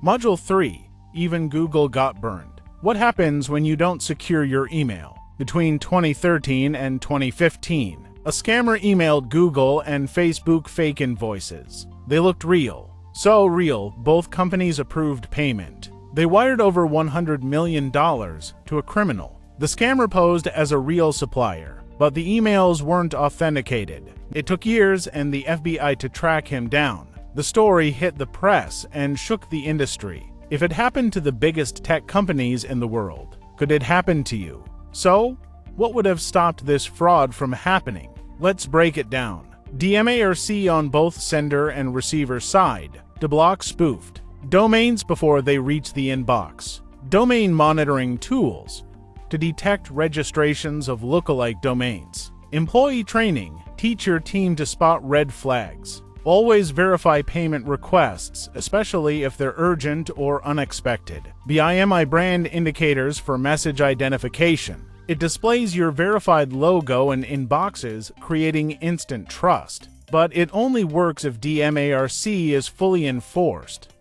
Module 3. Even Google got burned. What happens when you don't secure your email? Between 2013 and 2015, a scammer emailed Google and Facebook fake invoices. They looked real. So real, both companies approved payment. They wired over $100 million to a criminal. The scammer posed as a real supplier, but the emails weren't authenticated. It took years and the FBI to track him down. The story hit the press and shook the industry. If it happened to the biggest tech companies in the world, could it happen to you? So, what would have stopped this fraud from happening? Let's break it down. DMARC on both sender and receiver side to block spoofed domains before they reach the inbox. Domain monitoring tools to detect registrations of lookalike domains. Employee training. Teach your team to spot red flags. Always verify payment requests, especially if they're urgent or unexpected. BIMI brand indicators for message identification. It displays your verified logo in inboxes, creating instant trust. But it only works if DMARC is fully enforced.